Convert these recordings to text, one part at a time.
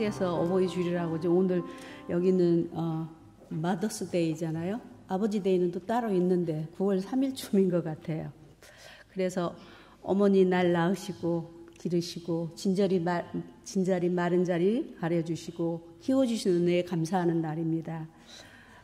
한국에서 어버이 주일이라고 이제 오늘 여기는 마더스 데이잖아요. 아버지 데이는 또 따로 있는데 9월 3일쯤인 것 같아요. 그래서 어머니 날 낳으시고 기르시고 진자리 마른 자리 가려주시고 키워주시는 은혜에 감사하는 날입니다.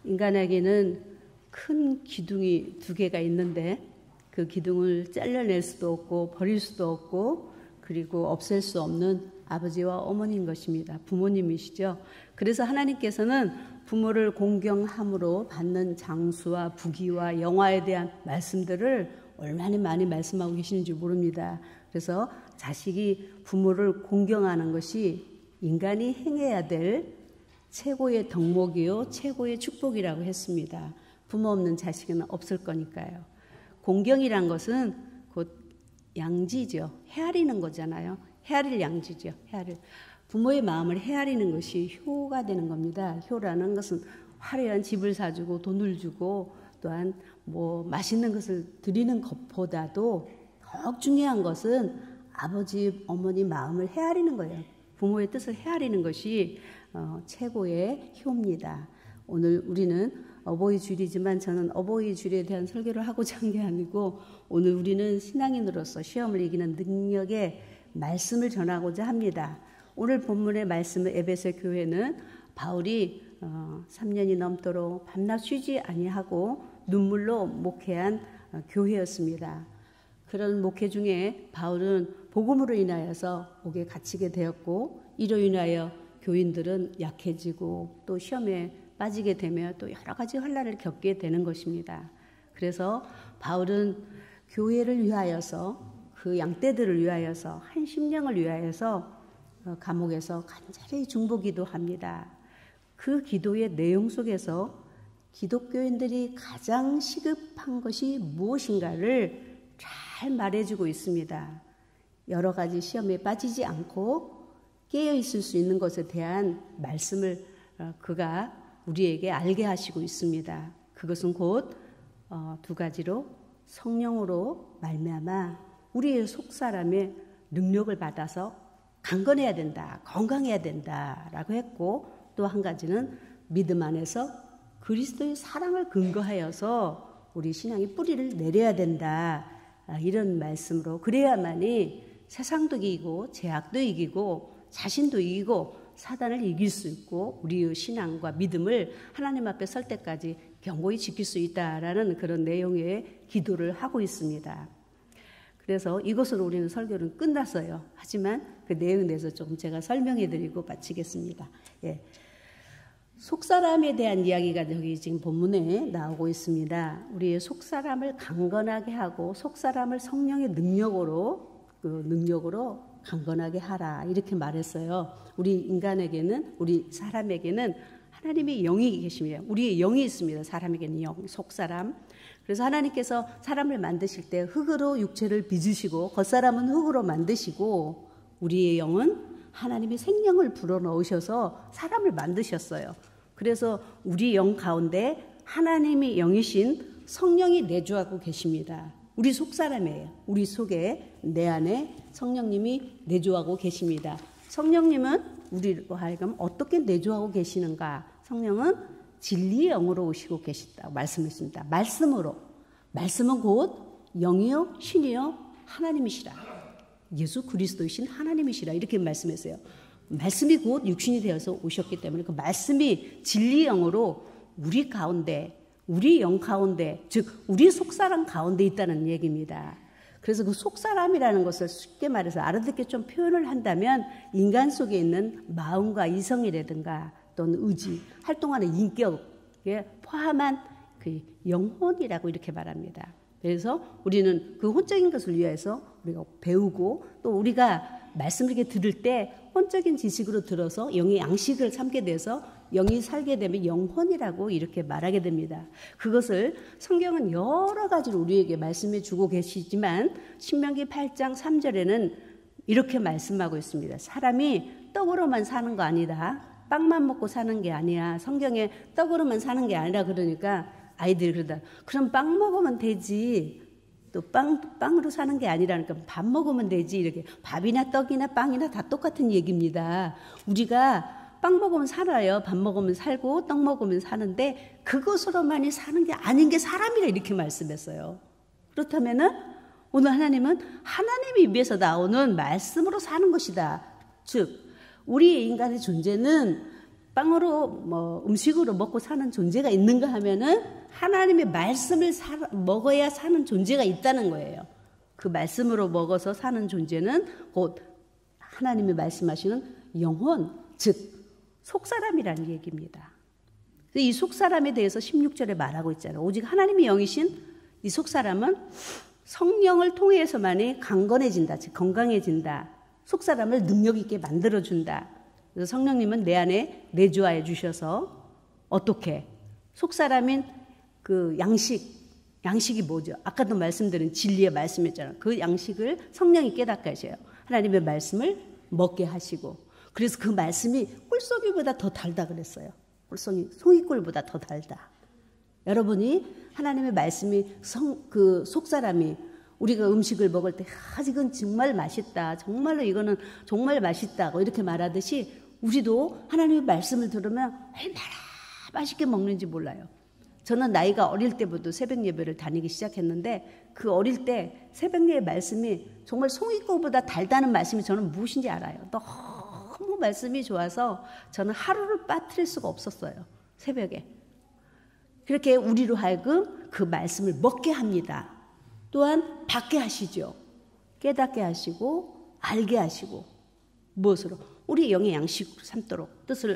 인간에게는 큰 기둥이 2개가 있는데 그 기둥을 잘라낼 수도 없고 버릴 수도 없고 그리고 없앨 수 없는 아버지와 어머니인 것입니다. 부모님이시죠. 그래서 하나님께서는 부모를 공경함으로 받는 장수와 부귀와 영화에 대한 말씀들을 얼마나 많이 말씀하고 계시는지 모릅니다. 그래서 자식이 부모를 공경하는 것이 인간이 행해야 될 최고의 덕목이요 최고의 축복이라고 했습니다. 부모 없는 자식은 없을 거니까요. 공경이란 것은 곧 양지죠. 헤아리는 거잖아요. 헤아릴 양지죠. 부모의 마음을 헤아리는 것이 효가 되는 겁니다. 효라는 것은 화려한 집을 사주고 돈을 주고 또한 맛있는 것을 드리는 것보다도 더욱 중요한 것은 아버지, 어머니 마음을 헤아리는 거예요. 부모의 뜻을 헤아리는 것이 최고의 효입니다. 오늘 우리는 어버이 주일이지만 저는 어버이 주일에 대한 설교를 하고자 한 게 아니고 오늘 우리는 신앙인으로서 시험을 이기는 능력의 말씀을 전하고자 합니다. 오늘 본문의 말씀은 에베소 교회는 바울이 3년이 넘도록 밤낮 쉬지 아니하고 눈물로 목회한 교회였습니다. 그런 목회 중에 바울은 복음으로 인하여서 옥에 갇히게 되었고 이로 인하여 교인들은 약해지고 또 시험에 빠지게 되며 또 여러 가지 환난을 겪게 되는 것입니다. 그래서 바울은 교회를 위하여서 그 양떼들을 위하여서 한 심령을 위하여서 감옥에서 간절히 중보기도합니다. 그 기도의 내용 속에서 기독교인들이 가장 시급한 것이 무엇인가를 잘 말해주고 있습니다. 여러 가지 시험에 빠지지 않고 깨어있을 수 있는 것에 대한 말씀을 그가 우리에게 알게 하시고 있습니다. 그것은 곧 2가지로 성령으로 말미암아 우리의 속사람의 능력을 받아서 강건해야 된다, 건강해야 된다라고 했고 또 한 가지는 믿음 안에서 그리스도의 사랑을 근거하여서 우리 신앙의 뿌리를 내려야 된다. 이런 말씀으로 그래야만이 세상도 이기고 죄악도 이기고 자신도 이기고 사단을 이길 수 있고 우리의 신앙과 믿음을 하나님 앞에 설 때까지 견고히 지킬 수 있다라는 그런 내용의 기도를 하고 있습니다. 그래서 이것으로 우리는 설교는 끝났어요. 하지만 그 내용에 대해서 조금 제가 설명해 드리고 마치겠습니다. 속사람에 대한 이야기가 여기 지금 본문에 나오고 있습니다. 우리의 속사람을 강건하게 하고 속사람을 성령의 능력으로 강건하게 하라 이렇게 말했어요. 우리 인간에게는 우리 사람에게는 하나님의 영이 계십니다. 우리의 영이 있습니다. 사람에게는 영, 속사람. 그래서 하나님께서 사람을 만드실 때 흙으로 육체를 빚으시고 겉사람은 흙으로 만드시고 우리의 영은 하나님의 생명을 불어넣으셔서 사람을 만드셨어요. 그래서 우리 영 가운데 하나님의 영이신 성령이 내주하고 계십니다. 우리 속사람이에요. 우리 속에 내 안에 성령님이 내주하고 계십니다. 성령님은 우리로 하여금 어떻게 내주하고 계시는가? 성령은 진리의 영으로 오시고 계시다고 말씀했습니다. 말씀으로. 말씀은 곧 영이요 신이요 하나님이시라. 예수 그리스도이신 하나님이시라 이렇게 말씀했어요. 말씀이 곧 육신이 되어서 오셨기 때문에 그 말씀이 진리의 영으로 우리 가운데 우리 영 가운데 즉 우리 속사람 가운데 있다는 얘기입니다. 그래서 그 속사람이라는 것을 쉽게 말해서 알아듣게 좀 표현을 한다면 인간 속에 있는 마음과 이성이라든가 또는 의지, 활동하는 인격에 포함한 그 영혼이라고 이렇게 말합니다. 그래서 우리는 그 혼적인 것을 위해서 우리가 배우고 또 우리가 말씀을 이렇게 들을 때 혼적인 지식으로 들어서 영의 양식을 삼게 돼서 영이 살게 되면 영혼이라고 이렇게 말하게 됩니다. 그것을 성경은 여러 가지로 우리에게 말씀해 주고 계시지만 신명기 8장 3절에는 이렇게 말씀하고 있습니다. 사람이 떡으로만 사는 거 아니다. 빵만 먹고 사는 게 아니야. 성경에 떡으로만 사는 게 아니라 그러니까 아이들이 그러다 그럼 빵 먹으면 되지. 또 빵으로 사는 게 아니라니까 밥 먹으면 되지. 이렇게 밥이나 떡이나 빵이나 다 똑같은 얘기입니다. 우리가 빵 먹으면 살아요. 밥 먹으면 살고 떡 먹으면 사는데 그것으로만이 사는 게 아닌 게 사람이라 이렇게 말씀했어요. 그렇다면은 오늘 하나님은 하나님의 입에서 나오는 말씀으로 사는 것이다. 즉 우리 인간의 존재는 빵으로 음식으로 먹고 사는 존재가 있는가 하면은 하나님의 말씀을 먹어야 사는 존재가 있다는 거예요. 그 말씀으로 먹어서 사는 존재는 곧 하나님이 말씀하시는 영혼, 즉 속사람이라는 얘기입니다. 이 속사람에 대해서 16절에 말하고 있잖아요. 오직 하나님의 영이신 이 속사람은 성령을 통해서만이 강건해진다, 즉 건강해진다. 속사람을 능력 있게 만들어준다. 그래서 성령님은 내 안에 내주하여 주셔서 어떻게 속사람인 그 양식이 뭐죠? 아까도 말씀드린 진리의 말씀이었잖아요. 그 양식을 성령이 깨닫게 하셔요. 하나님의 말씀을 먹게 하시고, 그래서 그 말씀이 꿀송이보다 더 달다 그랬어요. 송이꿀보다 더 달다. 여러분이 하나님의 말씀이 그 속사람이 우리가 음식을 먹을 때 이건 정말 맛있다. 정말로 이거는 정말 맛있다고 이렇게 말하듯이 우리도 하나님의 말씀을 들으면 얼마나 맛있게 먹는지 몰라요. 저는 나이가 어릴 때부터 새벽 예배를 다니기 시작했는데 그 어릴 때 새벽 예배 말씀이 정말 송이꽃보다 달다는 말씀이 저는 무엇인지 알아요. 너무 말씀이 좋아서 저는 하루를 빠뜨릴 수가 없었어요. 새벽에. 그렇게 우리로 하여금 그 말씀을 먹게 합니다. 또한 받게 하시죠. 깨닫게 하시고 알게 하시고 무엇으로? 우리의 영의 양식 삼도록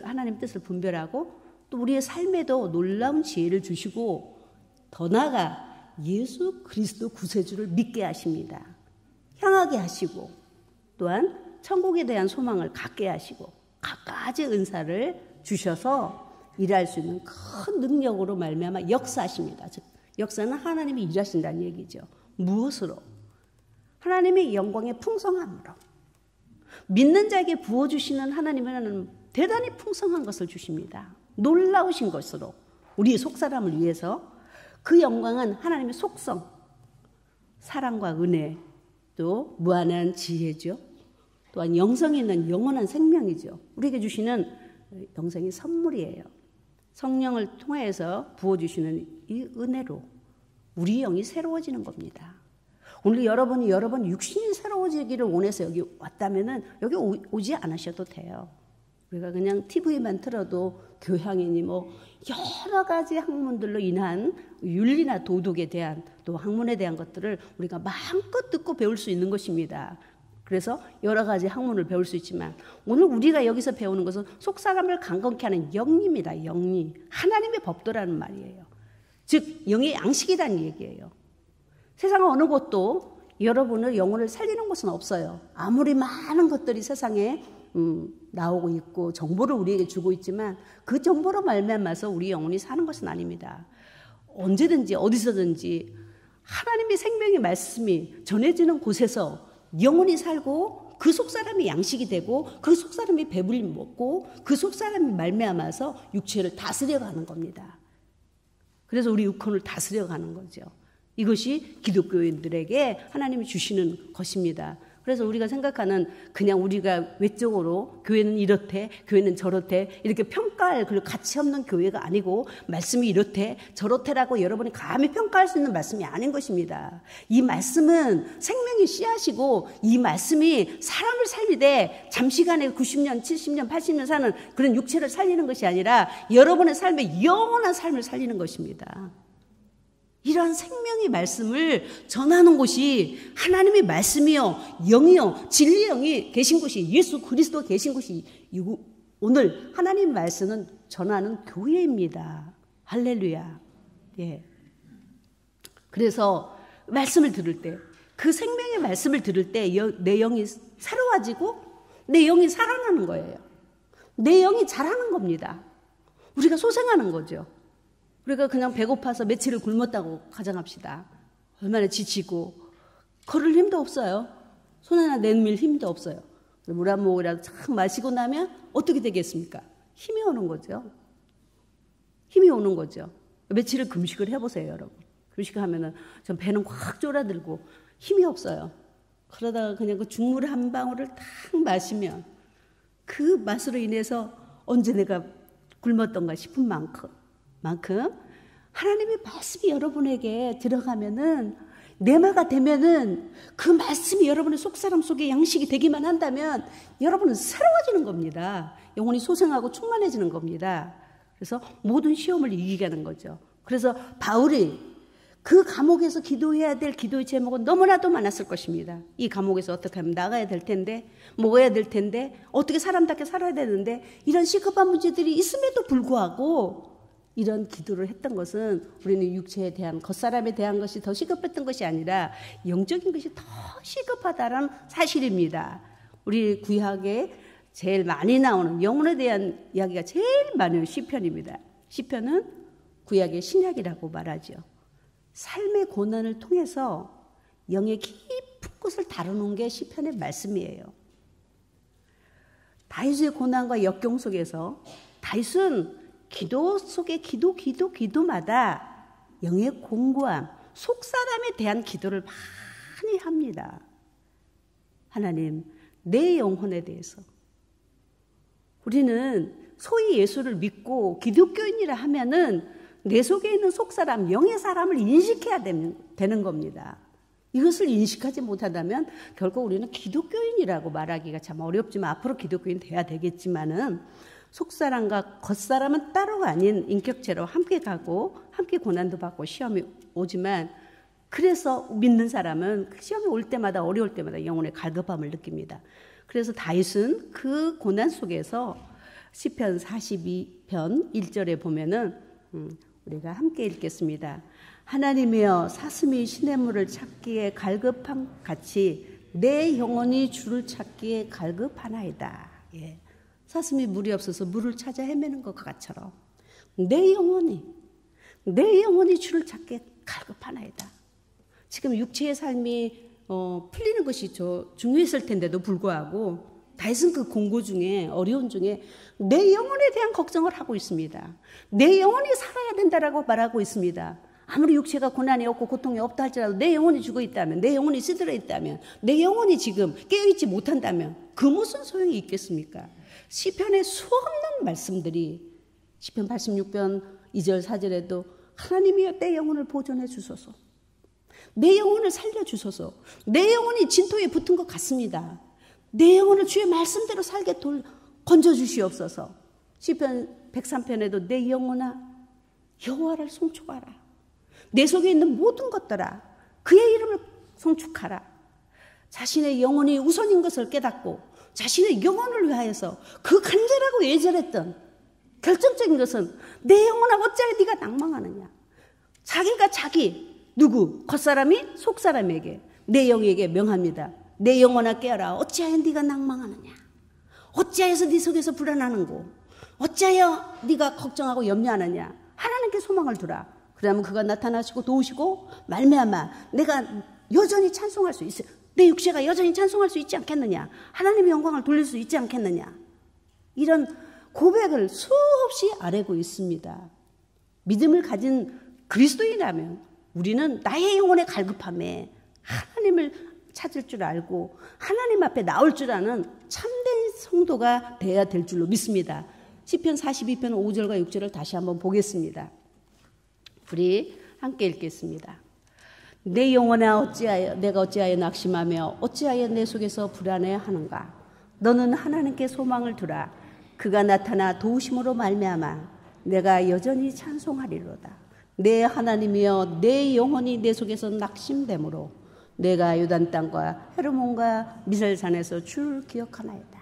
하나님 뜻을 분별하고 또 우리의 삶에도 놀라운 지혜를 주시고 더 나아가 예수 그리스도 구세주를 믿게 하십니다. 향하게 하시고 또한 천국에 대한 소망을 갖게 하시고 갖가지 은사를 주셔서 일할 수 있는 큰 능력으로 말미암아 역사하십니다. 즉 역사는 하나님이 일하신다는 얘기죠. 무엇으로? 하나님의 영광의 풍성함으로. 믿는 자에게 부어주시는 하나님은 대단히 풍성한 것을 주십니다. 놀라우신 것으로 우리의 속사람을 위해서 그 영광은 하나님의 속성, 사랑과 은혜, 또 무한한 지혜죠. 또한 영성이 있는 영원한 생명이죠. 우리에게 주시는 영생의 선물이에요. 성령을 통해서 부어주시는 이 은혜로 우리 영이 새로워지는 겁니다. 오늘 여러분 육신이 새로워지기를 원해서 여기 왔다면은 여기 오지 않으셔도 돼요. 우리가 그냥 TV만 틀어도 교양이니 여러 가지 학문들로 인한 윤리나 도덕에 대한 또 학문에 대한 것들을 우리가 마음껏 듣고 배울 수 있는 것입니다. 그래서 여러 가지 학문을 배울 수 있지만 오늘 우리가 여기서 배우는 것은 속사람을 강건케 하는 영리입니다. 영리. 하나님의 법도라는 말이에요. 즉 영의 양식이라는 얘기예요. 세상 어느 곳도 여러분의 영혼을 살리는 곳은 없어요. 아무리 많은 것들이 세상에 나오고 있고 정보를 우리에게 주고 있지만 그 정보로 말미암아서 우리 영혼이 사는 것은 아닙니다. 언제든지 어디서든지 하나님의 생명의 말씀이 전해지는 곳에서 영혼이 살고 그 속사람이 양식이 되고 그 속사람이 배불리 먹고 그 속사람이 말미암아서 육체를 다스려가는 겁니다. 그래서 우리 육혼을 다스려가는 거죠. 이것이 기독교인들에게 하나님이 주시는 것입니다. 그래서 우리가 생각하는 그냥 우리가 외적으로 교회는 이렇대 교회는 저렇대 이렇게 평가할 그 가치 없는 교회가 아니고 말씀이 이렇대 저렇대라고 여러분이 감히 평가할 수 있는 말씀이 아닌 것입니다. 이 말씀은 생명의 씨앗이고 이 말씀이 사람을 살리되 잠시간에 90년 70년 80년 사는 그런 육체를 살리는 것이 아니라 여러분의 삶에 영원한 삶을 살리는 것입니다. 이러한 생명의 말씀을 전하는 곳이 하나님의 말씀이요 영이요 진리의 영이 계신 곳이 예수 그리스도가 계신 곳이 오늘 하나님의 말씀은 전하는 교회입니다. 할렐루야. 예. 그래서 말씀을 들을 때 그 생명의 말씀을 들을 때 내 영이 새로워지고 내 영이 살아나는 거예요. 내 영이 자라는 겁니다. 우리가 소생하는 거죠. 우리가 그냥 배고파서 며칠을 굶었다고 가정합시다. 얼마나 지치고 걸을 힘도 없어요. 손 하나 내밀 힘도 없어요. 물 한 모금이라도 참 마시고 나면 어떻게 되겠습니까? 힘이 오는 거죠. 힘이 오는 거죠. 며칠을 금식을 해보세요, 여러분. 금식하면은 전 배는 확 졸아들고 힘이 없어요. 그러다가 그냥 그 죽물 한 방울을 딱 마시면 그 맛으로 인해서 언제 내가 굶었던가 싶은 만큼 하나님의 말씀이 여러분에게 들어가면은 내마가 되면은 그 말씀이 여러분의 속사람 속에 양식이 되기만 한다면 여러분은 새로워지는 겁니다. 영혼이 소생하고 충만해지는 겁니다. 그래서 모든 시험을 이기게 하는 거죠. 그래서 바울이 그 감옥에서 기도해야 될 기도의 제목은 너무나도 많았을 것입니다. 이 감옥에서 어떻게 하면 나가야 될 텐데, 먹어야 될 텐데, 어떻게 사람답게 살아야 되는데, 이런 시급한 문제들이 있음에도 불구하고 이런 기도를 했던 것은 우리는 육체에 대한 겉사람에 대한 것이 더 시급했던 것이 아니라 영적인 것이 더 시급하다는 사실입니다. 우리 구약에 제일 많이 나오는 영혼에 대한 이야기가 제일 많은 시편입니다. 시편은 구약의 신약이라고 말하죠. 삶의 고난을 통해서 영의 깊은 곳을 다루는 게 시편의 말씀이에요. 다윗의 고난과 역경 속에서 다윗은 기도 속에 기도마다 영의 공고함, 속사람에 대한 기도를 많이 합니다. 하나님, 내 영혼에 대해서. 우리는 소위 예수를 믿고 기독교인이라 하면은 내 속에 있는 속사람, 영의 사람을 인식해야 되는 겁니다. 이것을 인식하지 못한다면 결국 우리는 기독교인이라고 말하기가 참 어렵지만 앞으로 기독교인 돼야 되겠지만은 속사람과 겉사람은 따로가 아닌 인격체로 함께 가고 함께 고난도 받고 시험이 오지만 그래서 믿는 사람은 그 시험이 올 때마다 어려울 때마다 영혼의 갈급함을 느낍니다. 그래서 다윗은 그 고난 속에서 시편 42편 1절에 보면은 우리가 함께 읽겠습니다. 하나님이여 사슴이 시냇물을 찾기에 갈급함 같이 내 영혼이 주를 찾기에 갈급하나이다. 예. 사슴이 물이 없어서 물을 찾아 헤매는 것처럼 내 영혼이 주를 찾기에 갈급하나이다. 지금 육체의 삶이 풀리는 것이 중요했을 텐데도 불구하고 다윗은 그 공고 중에 어려운 중에 내 영혼에 대한 걱정을 하고 있습니다. 내 영혼이 살아야 된다라고 말하고 있습니다. 아무리 육체가 고난이 없고 고통이 없다 할지라도 내 영혼이 죽어 있다면, 내 영혼이 쓰들어 있다면, 내 영혼이 지금 깨어있지 못한다면 그 무슨 소용이 있겠습니까? 시편의 수없는 말씀들이 시편 86편 2절 4절에도 하나님이여 내 영혼을 보존해 주소서, 내 영혼을 살려주소서, 내 영혼이 진토에 붙은 것 같습니다. 내 영혼을 주의 말씀대로 살게 건져주시옵소서. 시편 103편에도 내 영혼아 여호와를 송축하라. 내 속에 있는 모든 것들아 그의 이름을 송축하라. 자신의 영혼이 우선인 것을 깨닫고 자신의 영혼을 위하여서 그 간절하고 애절했던 결정적인 것은 내 영혼아 어찌하여 네가 낭망하느냐. 자기가 누구? 겉사람이 속사람에게 내 영에게 명합니다. 내 영혼아 깨어라. 어찌하여 네가 낭망하느냐. 어찌하여서 네 속에서 불안하는고. 어찌하여 네가 걱정하고 염려하느냐. 하나님께 소망을 두라. 그러면 그가 나타나시고 도우시고 말미암아 내가 여전히 찬송할 수 있어. 내 육체가 여전히 찬송할 수 있지 않겠느냐. 하나님의 영광을 돌릴 수 있지 않겠느냐. 이런 고백을 수없이 아뢰고 있습니다. 믿음을 가진 그리스도인이라면 우리는 나의 영혼의 갈급함에 하나님을 찾을 줄 알고 하나님 앞에 나올 줄 아는 참된 성도가 되어야 될 줄로 믿습니다. 시편 42편 5절과 6절을 다시 한번 보겠습니다. 우리 함께 읽겠습니다. 내 영혼아 내가 어찌하여 낙심하며 어찌하여 내 속에서 불안해하는가. 너는 하나님께 소망을 두라. 그가 나타나 도우심으로 말미암아 내가 여전히 찬송하리로다. 내 하나님이여 내 영혼이 내 속에서 낙심되므로 내가 요단 땅과 헤르몬과 미셀산에서 주를 기억하나이다.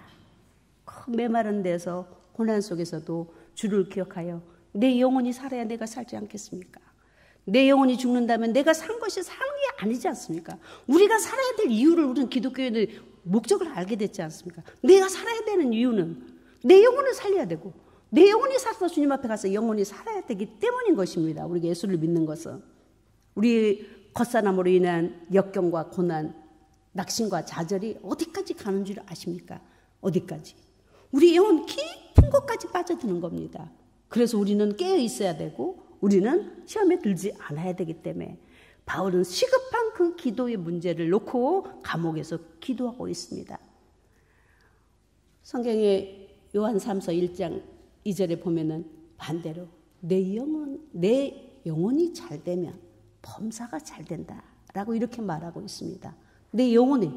그 메마른 데서 고난 속에서도 주를 기억하여 내 영혼이 살아야 내가 살지 않겠습니까? 내 영혼이 죽는다면 내가 산 것이 사는 게 아니지 않습니까? 우리가 살아야 될 이유를 우리는 기독교인의 목적을 알게 됐지 않습니까? 내가 살아야 되는 이유는 내 영혼을 살려야 되고 내 영혼이 살아서 주님 앞에 가서 영혼이 살아야 되기 때문인 것입니다. 우리가 예수를 믿는 것은. 우리 겉사람으로 인한 역경과 고난, 낙심과 좌절이 어디까지 가는 줄 아십니까? 어디까지? 우리 영혼 깊은 곳까지 빠져드는 겁니다. 그래서 우리는 깨어 있어야 되고 우리는 시험에 들지 않아야 되기 때문에 바울은 시급한 그 기도의 문제를 놓고 감옥에서 기도하고 있습니다. 성경의 요한 3서 1장 2절에 보면은 반대로 내 영혼이 잘 되면 범사가 잘 된다라고 이렇게 말하고 있습니다. 내 영혼이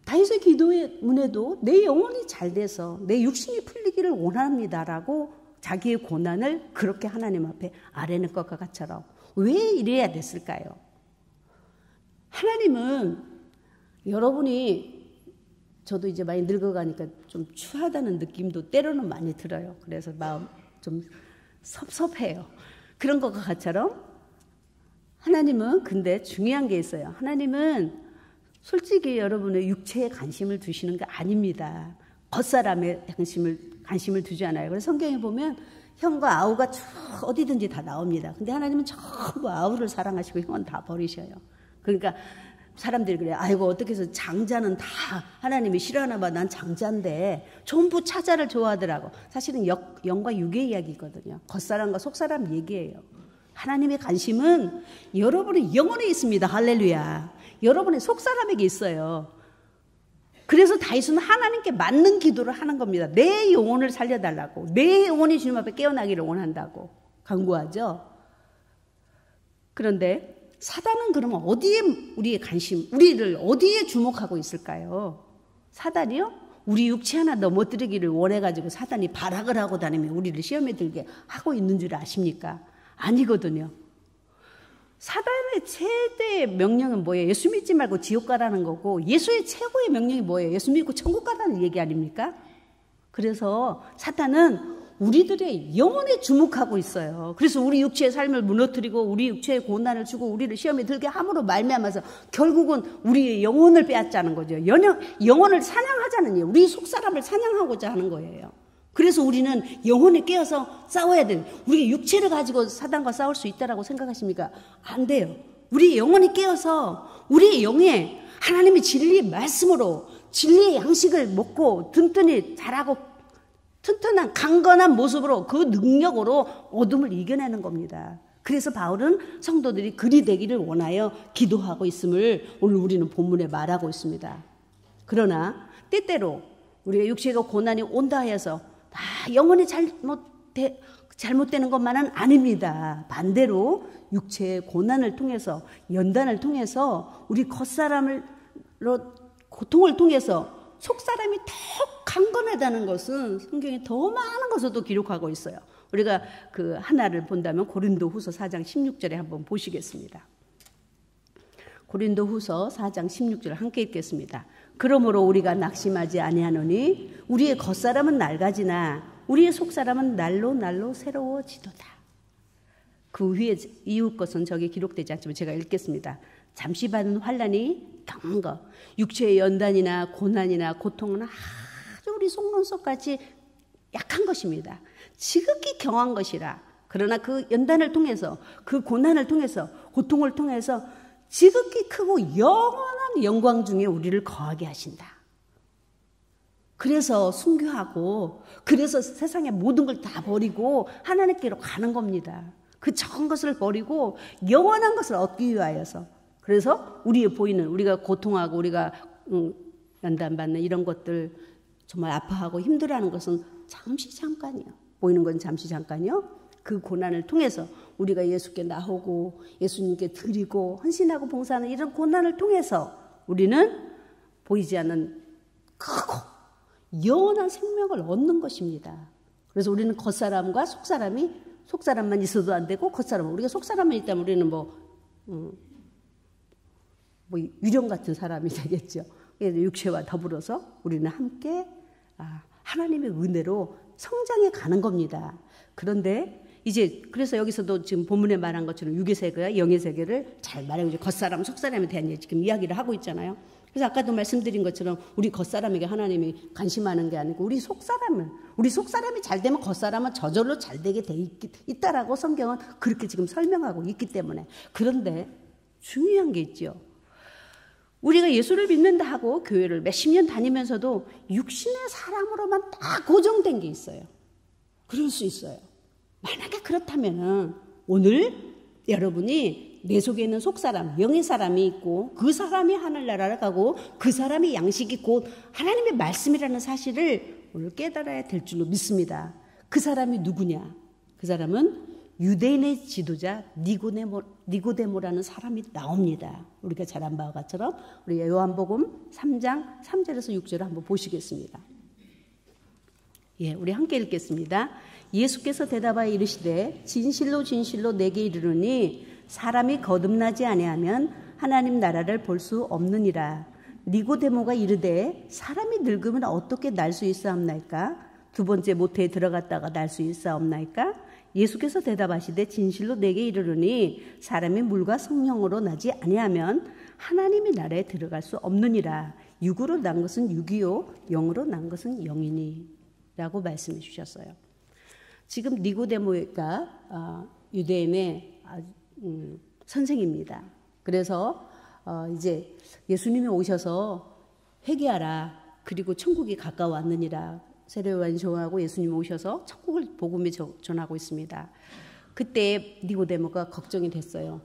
다윗의 기도의 문에도 내 영혼이 잘 돼서 내 육신이 풀리기를 원합니다라고 자기의 고난을 그렇게 하나님 앞에 아뢰는 것과 같처럼 왜 이래야 됐을까요? 하나님은 여러분이 저도 이제 많이 늙어가니까 좀 추하다는 느낌도 때로는 많이 들어요. 그래서 마음 좀 섭섭해요. 그런 것과 같처럼 하나님은 근데 중요한 게 있어요. 하나님은 솔직히 여러분의 육체에 관심을 두시는 게 아닙니다. 겉사람에 관심을 두지 않아요. 그래서 성경에 보면 형과 아우가 쭉 어디든지 다 나옵니다. 근데 하나님은 전부 아우를 사랑하시고 형은 다 버리셔요. 그러니까 사람들이 그래요. 아이고 어떻게 해서 장자는 다 하나님이 싫어하나 봐. 난 장자인데 전부 차자를 좋아하더라고. 사실은 영과 육의 이야기거든요. 겉사람과 속사람 얘기예요. 하나님의 관심은 여러분의 영혼에 있습니다. 할렐루야. 여러분의 속사람에게 있어요. 그래서 다윗은 하나님께 맞는 기도를 하는 겁니다. 내 영혼을 살려달라고. 내 영혼이 주님 앞에 깨어나기를 원한다고 간구하죠. 그런데 사단은 그러면 어디에 우리를 어디에 주목하고 있을까요? 사단이요? 우리 육체 하나 넘어뜨리기를 원해가지고 사단이 발악을 하고 다니면 우리를 시험에 들게 하고 있는 줄 아십니까? 아니거든요. 사단의 최대의 명령은 뭐예요? 예수 믿지 말고 지옥 가라는 거고 예수의 최고의 명령이 뭐예요? 예수 믿고 천국 가라는 얘기 아닙니까? 그래서 사단은 우리들의 영혼에 주목하고 있어요. 그래서 우리 육체의 삶을 무너뜨리고 우리 육체의 고난을 주고 우리를 시험에 들게 함으로 말미암아서 결국은 우리의 영혼을 빼앗자는 거죠. 영혼을 사냥하자는 얘기예요. 우리 속사람을 사냥하고자 하는 거예요. 그래서 우리는 영혼에 깨어서 싸워야 돼요. 우리 육체를 가지고 사단과 싸울 수 있다라고 생각하십니까? 안 돼요. 우리 영혼이 깨어서 우리의 영에 하나님의 진리의 말씀으로 진리의 양식을 먹고 든든히 자라고 튼튼한 강건한 모습으로 그 능력으로 어둠을 이겨내는 겁니다. 그래서 바울은 성도들이 그리 되기를 원하여 기도하고 있음을 오늘 우리는 본문에 말하고 있습니다. 그러나 때때로 우리가 육체가 고난이 온다 해서 다 영혼이 잘못되는 것만은 아닙니다. 반대로 육체의 고난을 통해서 연단을 통해서 우리 겉사람을 고통을 통해서 속사람이 더 강건하다는 것은 성경에 더 많은 것을 기록하고 있어요. 우리가 그 하나를 본다면 고린도후서 4장 16절에 한번 보시겠습니다. 고린도후서 4장 16절 함께 읽겠습니다. 그러므로 우리가 낙심하지 아니하노니 우리의 겉사람은 낡아지나 우리의 속사람은 날로 새로워지도다. 그 위에 이웃 것은 저기 기록되지 않지만 제가 읽겠습니다. 잠시 받은 환난이 경한 것, 육체의 연단이나 고난이나 고통은 아주 우리 속눈썹같이 약한 것입니다. 지극히 경한 것이라. 그러나 그 연단을 통해서 그 고난을 통해서 고통을 통해서 지극히 크고 영원한 영광 중에 우리를 거하게 하신다. 그래서 순교하고 그래서 세상의 모든 걸 다 버리고 하나님께로 가는 겁니다. 그 적은 것을 버리고 영원한 것을 얻기 위하여서. 그래서 우리가 고통하고 우리가 연단받는 이런 것들 정말 아파하고 힘들어하는 것은 잠시 잠깐이요. 보이는 건 잠시 잠깐이요. 그 고난을 통해서 우리가 예수께 나오고 예수님께 드리고 헌신하고 봉사하는 이런 고난을 통해서 우리는 보이지 않는 크고 영원한 생명을 얻는 것입니다. 그래서 우리는 겉사람과 속사람만 있어도 안 되고 겉사람, 우리가 속사람만 있다면 우리는 뭐 유령 같은 사람이 되겠죠. 육체와 더불어서 우리는 함께 하나님의 은혜로 성장해 가는 겁니다. 그런데 이제 그래서 여기서도 지금 본문에 말한 것처럼 육의 세계와 영의 세계를 잘 말하고 겉사람, 속사람에 대한 지금 이야기를 하고 있잖아요. 그래서 아까도 말씀드린 것처럼 우리 겉사람에게 하나님이 관심하는 게 아니고 우리 속사람이 잘 되면 겉사람은 저절로 잘 되게 돼 있다라고 성경은 그렇게 지금 설명하고 있기 때문에. 그런데 중요한 게 있죠. 우리가 예수를 믿는다 하고 교회를 몇십 년 다니면서도 육신의 사람으로만 다 고정된 게 있어요. 그럴 수 있어요. 만약에 그렇다면은 오늘 여러분이 내 속에 있는 속사람, 영의 사람이 있고 그 사람이 하늘나라를 가고 그 사람이 양식이 곧 하나님의 말씀이라는 사실을 오늘 깨달아야 될 줄로 믿습니다. 그 사람이 누구냐? 그 사람은 유대인의 지도자 니고데모라는 사람이 나옵니다. 우리가 잘 안 봐 것처럼 우리 요한복음 3장 3절에서 6절을 한번 보시겠습니다. 예, 우리 함께 읽겠습니다. 예수께서 대답하여 이르시되 진실로 진실로 내게 이르노니 사람이 거듭나지 아니하면 하나님 나라를 볼 수 없느니라. 니고데모가 이르되 사람이 늙으면 어떻게 날 수 있사옵나이까? 두 번째 모태에 들어갔다가 날 수 있사옵나이까? 예수께서 대답하시되 진실로 내게 이르노니 사람이 물과 성령으로 나지 아니하면 하나님의 나라에 들어갈 수 없느니라. 육으로 난 것은 육이요 영으로 난 것은 영이니 라고 말씀해 주셨어요. 지금 니고데모가 유대인의 선생입니다. 그래서 이제 예수님이 오셔서 회개하라. 그리고 천국이 가까워왔느니라. 세례요한이 전하고 예수님이 오셔서 천국을 복음에 전하고 있습니다. 그때 니고데모가 걱정이 됐어요.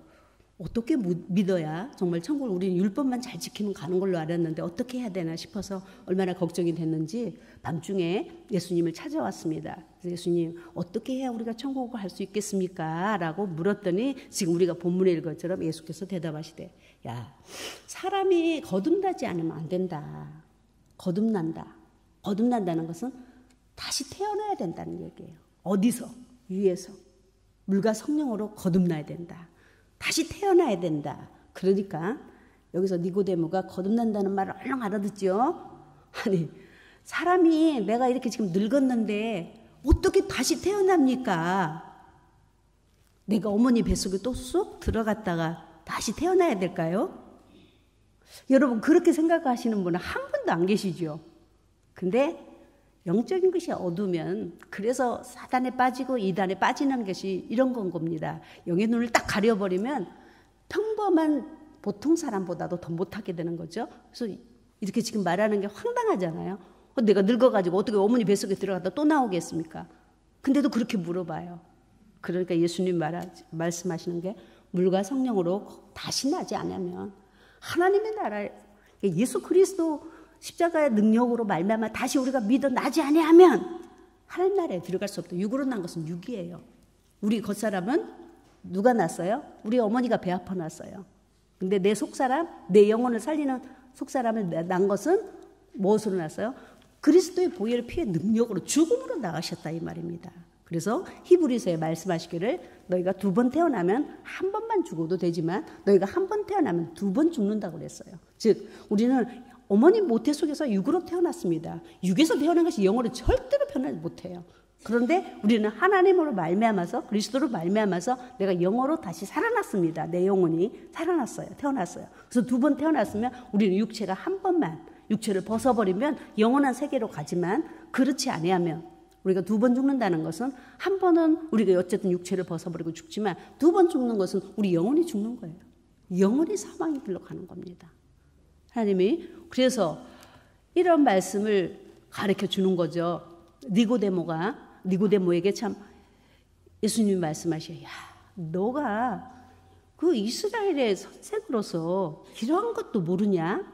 어떻게 믿어야 정말 천국을 우리는 율법만 잘 지키면 가는 걸로 알았는데 어떻게 해야 되나 싶어서 얼마나 걱정이 됐는지 밤중에 예수님을 찾아왔습니다. 그래서 예수님 어떻게 해야 우리가 천국을 갈 수 있겠습니까? 라고 물었더니 지금 우리가 본문에 읽은 것처럼 예수께서 대답하시되 야 사람이 거듭나지 않으면 안 된다. 거듭난다는 것은 다시 태어나야 된다는 얘기예요. 어디서? 위에서. 물과 성령으로 거듭나야 된다. 다시 태어나야 된다. 그러니까 여기서 니고데모가 거듭난다는 말을 얼른 알아듣죠. 아니 사람이 내가 이렇게 지금 늙었는데 어떻게 다시 태어납니까? 내가 어머니 뱃속에 또 쏙 들어갔다가 다시 태어나야 될까요? 여러분 그렇게 생각하시는 분은 한 분도 안 계시죠. 근데 영적인 것이 어두우면 그래서 사단에 빠지고 이단에 빠지는 것이 이런 건 겁니다. 영의 눈을 딱 가려버리면 평범한 보통 사람보다도 더 못하게 되는 거죠. 그래서 이렇게 지금 말하는 게 황당하잖아요. 내가 늙어가지고 어떻게 어머니 뱃속에 들어갔다 또 나오겠습니까? 근데도 그렇게 물어봐요. 그러니까 예수님 말씀하시는 게 물과 성령으로 다시 나지 않으면 하나님의 나라에 예수 그리스도 십자가의 능력으로 말미암아 다시 우리가 믿어 나지 아니하면 하나님 나라에 들어갈 수 없다. 육으로 난 것은 육이에요. 우리 겉사람은 누가 낳았어요? 우리 어머니가 배 아파 낳았어요. 근데 내 속사람, 내 영혼을 살리는 속사람을 낳은 것은 무엇으로 낳았어요? 그리스도의 보혈 피의 능력으로 죽음으로 나가셨다 이 말입니다. 그래서 히브리서에 말씀하시기를 너희가 두 번 태어나면 한 번만 죽어도 되지만 너희가 한 번 태어나면 두 번 죽는다고 그랬어요. 즉 우리는 어머니 모태 속에서 육으로 태어났습니다. 육에서 태어난 것이 영으로 절대로 변하지 못해요. 그런데 우리는 하나님으로 말미암아서 그리스도로 말미암아서 내가 영으로 다시 살아났습니다. 내 영혼이 살아났어요. 태어났어요. 그래서 두 번 태어났으면 우리는 육체가 한 번만 육체를 벗어버리면 영원한 세계로 가지만 그렇지 아니하면 우리가 두 번 죽는다는 것은 한 번은 우리가 어쨌든 육체를 벗어버리고 죽지만 두 번 죽는 것은 우리 영혼이 죽는 거예요. 영혼이 사망의 길로 가는 겁니다. 하나님이 그래서 이런 말씀을 가르쳐 주는 거죠. 니고데모에게 참 예수님이 말씀하셔요. 야, 너가 그 이스라엘의 선생으로서 이러한 것도 모르냐?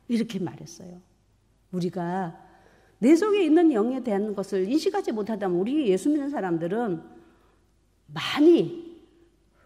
이렇게 말했어요. 우리가 내 속에 있는 영에 대한 것을 인식하지 못하다면 우리 예수 믿는 사람들은 많이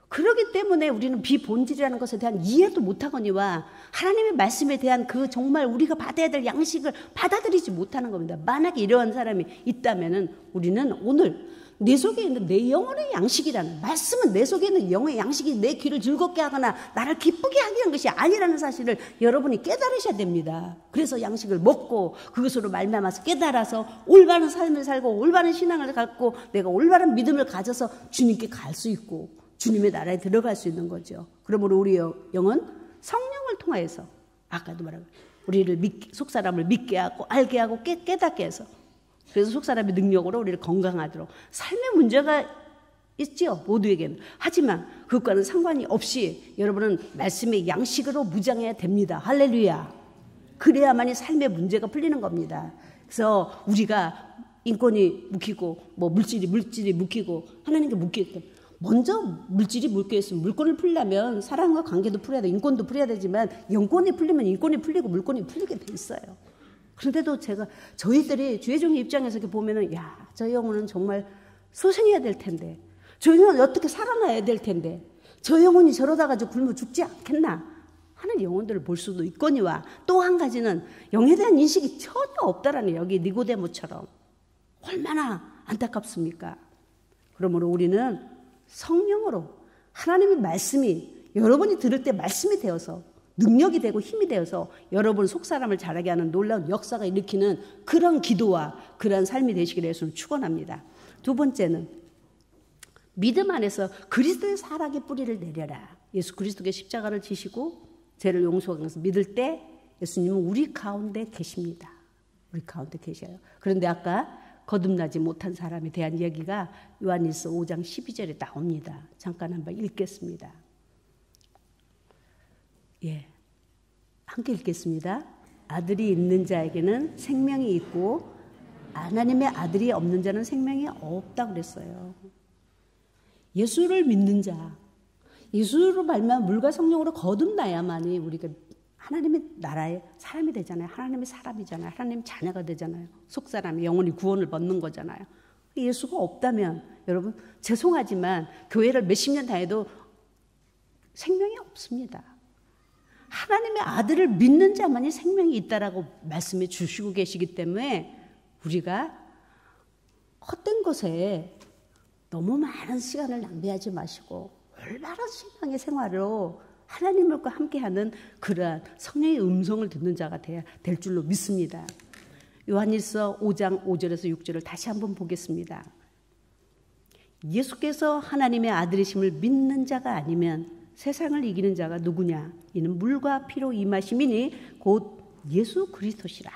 그러기 때문에 우리는 비본질이라는 것에 대한 이해도 못하거니와 하나님의 말씀에 대한 그 정말 우리가 받아야 될 양식을 받아들이지 못하는 겁니다. 만약에 이러한 사람이 있다면 우리는 오늘 내 속에 있는 내 영혼의 양식이라는 말씀은 내 속에 있는 영의 양식이 내 귀를 즐겁게 하거나 나를 기쁘게 하기 위한 것이 아니라는 사실을 여러분이 깨달으셔야 됩니다. 그래서 양식을 먹고 그것으로 말미암아서 깨달아서 올바른 삶을 살고 올바른 신앙을 갖고 내가 올바른 믿음을 가져서 주님께 갈 수 있고 주님의 나라에 들어갈 수 있는 거죠. 그러므로 우리 영은 성령을 통하여서 아까도 말한 우리를 속사람을 믿게 하고 알게 하고 깨닫게 해서 그래서 속사람의 능력으로 우리를 건강하도록 삶의 문제가 있죠. 모두에게는. 하지만 그것과는 상관이 없이 여러분은 말씀의 양식으로 무장해야 됩니다. 할렐루야. 그래야만이 삶의 문제가 풀리는 겁니다. 그래서 우리가 인권이 묵히고 뭐 물질이 묵히고 하나님께 묵히고 먼저 물질이 묶여있으면 물건을 풀려면 사랑과 관계도 풀어야 돼. 인권도 풀어야 되지만 영권이 풀리면 인권이 풀리고 물건이 풀리게 돼 있어요. 그런데도 저희들이 주의 종의 입장에서 이렇게 보면은 야, 저 영혼은 정말 소생해야 될 텐데 저 영혼은 어떻게 살아나야 될 텐데 저 영혼이 저러다 가지고 굶어 죽지 않겠나 하는 영혼들을 볼 수도 있거니와 또 한 가지는 영에 대한 인식이 전혀 없다라는 여기 니고데모처럼 얼마나 안타깝습니까? 그러므로 우리는 성령으로 하나님의 말씀이 여러분이 들을 때 말씀이 되어서 능력이 되고 힘이 되어서 여러분 속사람을 자라게 하는 놀라운 역사가 일으키는 그런 기도와 그런 삶이 되시기를 예수는 축원합니다. 두 번째는 믿음 안에서 그리스도의 사랑의 뿌리를 내려라. 예수 그리스도의 십자가를 지시고 죄를 용서하는 것을 믿을 때 예수님은 우리 가운데 계십니다. 우리 가운데 계셔요. 그런데 아까 거듭나지 못한 사람에 대한 얘기가 요한일서 5장 12절에 나옵니다. 잠깐 한번 읽겠습니다. 예, 함께 읽겠습니다. 아들이 있는 자에게는 생명이 있고 하나님의 아들이 없는 자는 생명이 없다고 그랬어요. 예수를 믿는 자, 예수로 말미암아 물과 성령으로 거듭나야만이 우리가 하나님의 나라의 사람이 되잖아요. 하나님의 사람이잖아요. 하나님 자녀가 되잖아요. 속사람이 영원히 구원을 받는 거잖아요. 예수가 없다면 여러분 죄송하지만 교회를 몇십 년 다녀도 생명이 없습니다. 하나님의 아들을 믿는 자만이 생명이 있다라고 말씀해 주시고 계시기 때문에 우리가 헛된 것에 너무 많은 시간을 낭비하지 마시고 얼마나 신앙의 생활로 하나님과 함께하는 그러한 성령의 음성을 듣는 자가 될 줄로 믿습니다. 요한일서 5장 5절에서 6절을 다시 한번 보겠습니다. 예수께서 하나님의 아들이심을 믿는 자가 아니면 세상을 이기는 자가 누구냐? 이는 물과 피로 임하심이니 곧 예수 그리스도시라.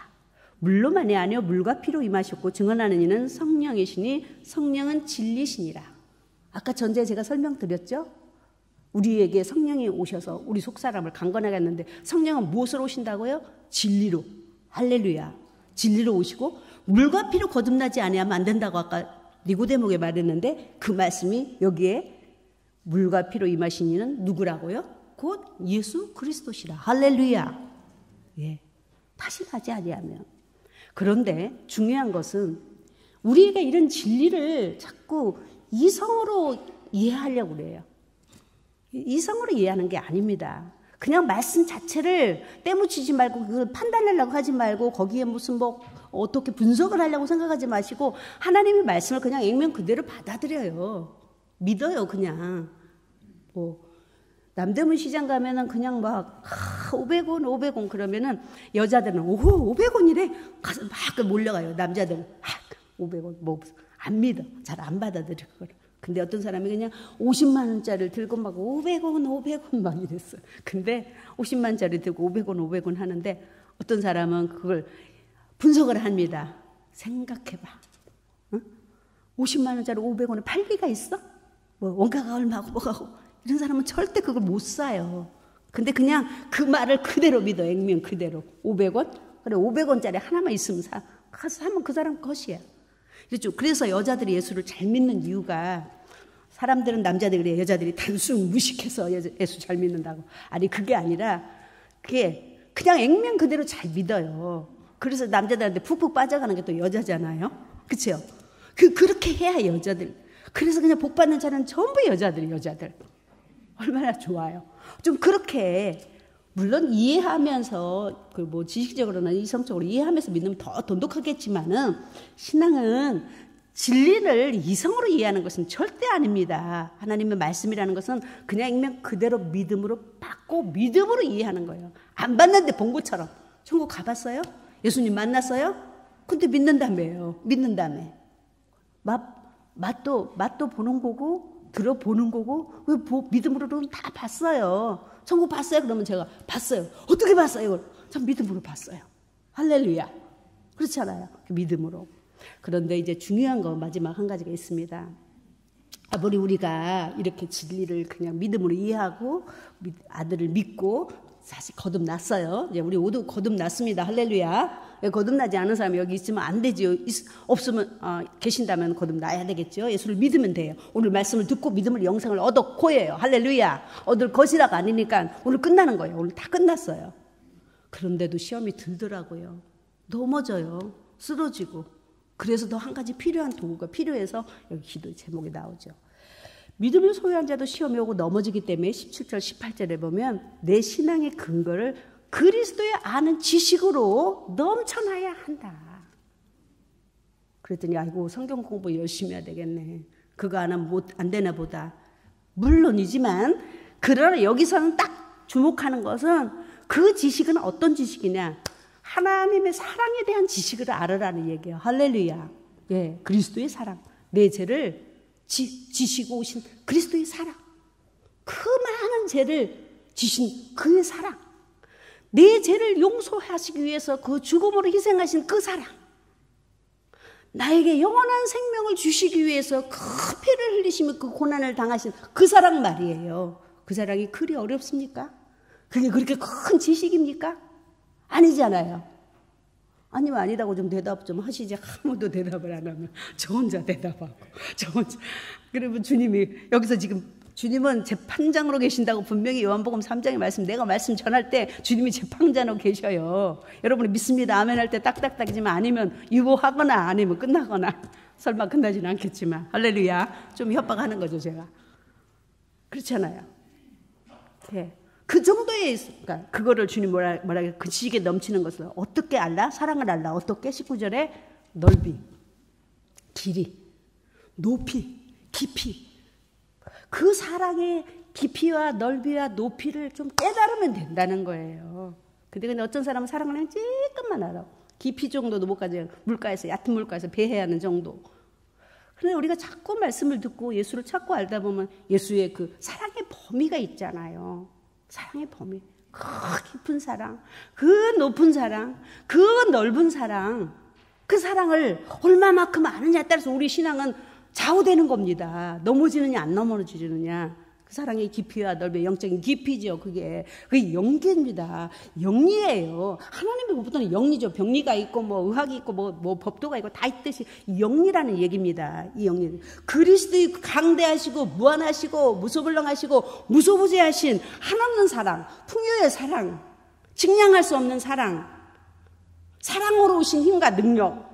물로만이 아니요 물과 피로 임하셨고 증언하는 이는 성령이시니 성령은 진리시니라. 아까 전제 제가 설명드렸죠? 우리에게 성령이 오셔서 우리 속사람을 강건하게 했는데 성령은 무엇으로 오신다고요? 진리로. 할렐루야. 진리로 오시고 물과 피로 거듭나지 아니하면 안 된다고 아까 니고데모에게 말했는데 그 말씀이 여기에 물과 피로 임하신 이는 누구라고요? 곧 예수 그리스도시라. 할렐루야. 예. 다시 가지 아니하면. 그런데 중요한 것은 우리가 이런 진리를 자꾸 이성으로 이해하려고 그래요. 이성으로 이해하는 게 아닙니다. 그냥 말씀 자체를 때묻히지 말고 그걸 판단하려고 하지 말고 거기에 무슨 뭐 어떻게 분석을 하려고 생각하지 마시고 하나님의 말씀을 그냥 액면 그대로 받아들여요. 믿어요. 그냥 뭐 남대문 시장 가면은 그냥 막 500원 500원 그러면은 여자들은 오 500원이래 가서 막 몰려가요. 남자들은 500원 뭐 안 믿어. 잘 안 받아들여 그걸. 근데 어떤 사람이 그냥 50만 원짜리를 들고 막 500원 500원 막 이랬어요. 근데 50만 원짜리 들고 500원 500원 하는데 어떤 사람은 그걸 분석을 합니다. 생각해봐. 응? 50만 원짜리 500원에 팔 리가 있어? 뭐 원가가 얼마고 뭐가고 이런 사람은 절대 그걸 못 사요. 근데 그냥 그 말을 그대로 믿어. 액면 그대로. 500원? 그래 500원짜리 하나만 있으면 사. 가서 사면 그 사람 것이야. 그렇죠. 그래서 여자들이 예수를 잘 믿는 이유가 사람들은 남자들이 그래 여자들이 단순 무식해서 예수 잘 믿는다고. 아니 그게 아니라 그게 그냥 액면 그대로 잘 믿어요. 그래서 남자들한테 푹푹 빠져가는 게 또 여자잖아요. 그렇죠. 그렇게 해야 여자들. 그래서 그냥 복 받는 자는 전부 여자들. 얼마나 좋아요. 좀 그렇게 물론 이해하면서 그 뭐 지식적으로나 이성적으로 이해하면서 믿으면 더 돈독하겠지만은 신앙은 진리를 이성으로 이해하는 것은 절대 아닙니다. 하나님의 말씀이라는 것은 그냥 읽면 그대로 믿음으로 받고 믿음으로 이해하는 거예요. 안 받는데 본 것처럼. 천국 가봤어요? 예수님 만났어요? 근데 믿는다며요. 믿는다며. 맛도 보는 거고 들어보는 거고 믿음으로는 다 봤어요. 천국 봤어요? 그러면 제가 봤어요. 어떻게 봤어요? 전 믿음으로 봤어요. 할렐루야. 그렇잖아요. 믿음으로. 그런데 이제 중요한 거 마지막 한 가지가 있습니다. 아무리 우리가 이렇게 진리를 그냥 믿음으로 이해하고 아들을 믿고 사실 거듭났어요. 이제 우리 모두 거듭났습니다. 할렐루야. 거듭나지 않은 사람이 여기 있으면 안 되지요. 없으면 계신다면 거듭나야 되겠죠. 예수를 믿으면 돼요. 오늘 말씀을 듣고 믿음을 영생을 얻었고예요. 할렐루야. 얻을 것이라가 아니니까 오늘 끝나는 거예요. 오늘 다 끝났어요. 그런데도 시험이 들더라고요. 넘어져요. 쓰러지고. 그래서 더 한 가지 필요한 도구가 필요해서 여기 기도 제목이 나오죠. 믿음을 소유한 자도 시험이 오고 넘어지기 때문에 17절 18절에 보면 내 신앙의 근거를 그리스도의 아는 지식으로 넘쳐나야 한다. 그랬더니 아이고 성경 공부 열심히 해야 되겠네. 그거 안 되나 보다. 물론이지만 그러나 여기서는 딱 주목하는 것은 그 지식은 어떤 지식이냐. 하나님의 사랑에 대한 지식을 알으라는 얘기예요. 할렐루야. 예, 그리스도의 사랑. 내 죄를 지시고 오신 그리스도의 사랑. 그 많은 죄를 지신 그의 사랑. 내 죄를 용서하시기 위해서 그 죽음으로 희생하신 그 사랑. 나에게 영원한 생명을 주시기 위해서 그 피를 흘리시며 그 고난을 당하신 그 사랑 말이에요. 그 사랑이 그리 어렵습니까? 그게 그렇게 큰 지식입니까? 아니잖아요. 아니면 아니라고 좀 대답 좀 하시지. 아무도 대답을 안 하면 저 혼자 대답하고 저 혼자. 그러면 주님이 여기서 지금 주님은 재판장으로 계신다고 분명히 요한복음 3장의 말씀 내가 말씀 전할 때 주님이 재판장으로 계셔요. 여러분이 믿습니다 아멘 할 때 딱딱딱이지만 아니면 유보하거나 아니면 끝나거나 설마 끝나지는 않겠지만 할렐루야. 좀 협박하는 거죠 제가. 그렇잖아요. 네. 그 정도의 그러니까 그거를 주님 뭐라 그 지식에 넘치는 것을 어떻게 알라? 사랑을 알라. 어떻게? 19절에 넓이, 길이, 높이, 깊이. 그 사랑의 깊이와 넓이와 높이를 좀 깨달으면 된다는 거예요. 근데 어떤 사람은 사랑을 그냥 조금만 알아. 깊이 정도도 못 가져요. 물가에서 얕은 물가에서 배해야 하는 정도. 그런데 우리가 자꾸 말씀을 듣고 예수를 찾고 알다 보면 예수의 그 사랑의 범위가 있잖아요. 사랑의 범위. 그 깊은 사랑, 그 높은 사랑, 그 넓은 사랑. 그 사랑을 얼마만큼 아느냐에 따라서 우리 신앙은 좌우되는 겁니다. 넘어지느냐 안 넘어지느냐. 그 사랑의 깊이와 넓이, 영적인 깊이죠. 그게 영계입니다. 영리예요. 하나님의 법도는 영리죠. 병리가 있고 뭐 의학이 있고 뭐 법도가 있고 다 있듯이 영리라는 얘기입니다. 이 영리. 그리스도의 강대하시고 무한하시고 무소불능하시고 무소부재하신 한없는 사랑, 풍요의 사랑, 측량할 수 없는 사랑, 사랑으로 오신 힘과 능력.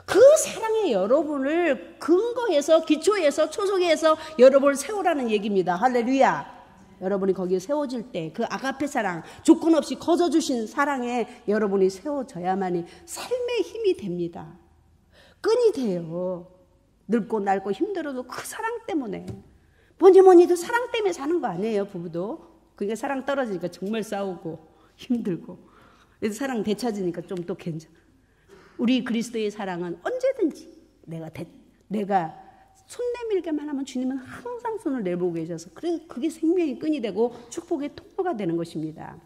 그 사랑에 여러분을 근거해서 기초해서 초석해서 여러분을 세우라는 얘기입니다. 할렐루야. 여러분이 거기에 세워질 때 그 아가페 사랑, 조건 없이 거저주신 사랑에 여러분이 세워져야만이 삶의 힘이 됩니다. 끈이 돼요. 늙고 낡고 힘들어도 그 사랑 때문에. 뭐니 해도 사랑 때문에 사는 거 아니에요. 부부도. 그러니까 사랑 떨어지니까 정말 싸우고 힘들고. 그래서 사랑 되찾으니까 좀 또 괜찮아. 우리 그리스도의 사랑은 언제든지 내가 손 내밀게만 하면 주님은 항상 손을 내보고 계셔서 그래서 그게 생명의 끈이 되고 축복의 통로가 되는 것입니다.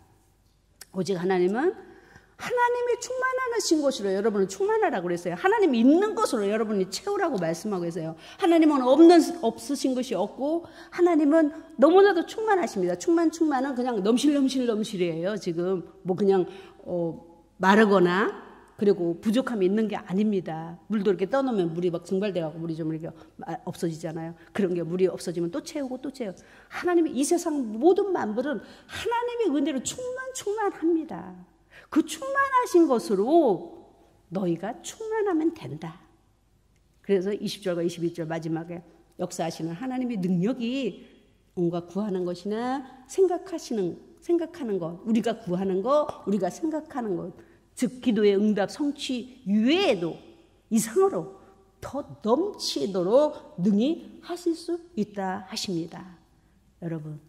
오직 하나님은 하나님이 충만하신 것으로 여러분을 충만하라고 그랬어요. 하나님이 있는 것으로 여러분이 채우라고 말씀하고 계세요. 하나님은 없으신 것이 없고 하나님은 너무나도 충만하십니다. 충만은 그냥 넘실이에요. 지금 뭐 그냥 마르거나 그리고 부족함이 있는 게 아닙니다. 물도 이렇게 떠놓으면 물이 막 증발돼가고 물이 좀 이렇게 없어지잖아요. 그런 게 물이 없어지면 또 채우고 또 채워. 하나님이 이 세상 모든 만물은 하나님의 은혜로 충만합니다. 그 충만하신 것으로 너희가 충만하면 된다. 그래서 20절과 21절 마지막에 역사하시는 하나님의 능력이 온갖 구하는 것이나 생각하는 것, 우리가 구하는 것, 우리가 생각하는 것, 즉 기도의 응답 성취 이외에도 이상으로 더 넘치도록 능히 하실 수 있다 하십니다. 여러분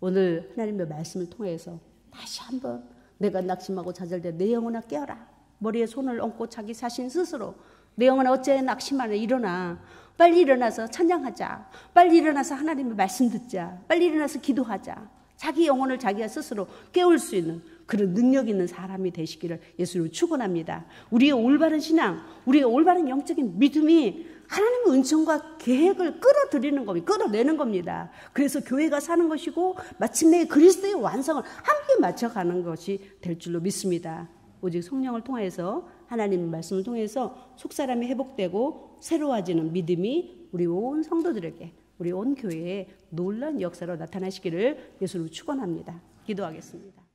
오늘 하나님의 말씀을 통해서 다시 한번 내가 낙심하고 좌절돼 내 영혼아 깨어라. 머리에 손을 얹고 자기 자신 스스로 내 영혼아 어째 낙심하네. 일어나. 빨리 일어나서 찬양하자. 빨리 일어나서 하나님의 말씀 듣자. 빨리 일어나서 기도하자. 자기 영혼을 자기가 스스로 깨울 수 있는 그런 능력 있는 사람이 되시기를 예수로 축원합니다. 우리의 올바른 신앙, 우리의 올바른 영적인 믿음이 하나님의 은총과 계획을 끌어들이는 겁니다. 끌어내는 겁니다. 그래서 교회가 사는 것이고 마침내 그리스도의 완성을 함께 맞춰가는 것이 될 줄로 믿습니다. 오직 성령을 통해서 하나님의 말씀을 통해서 속사람이 회복되고 새로워지는 믿음이 우리 온 성도들에게 우리 온 교회에 놀라운 역사로 나타나시기를 예수로 축원합니다. 기도하겠습니다.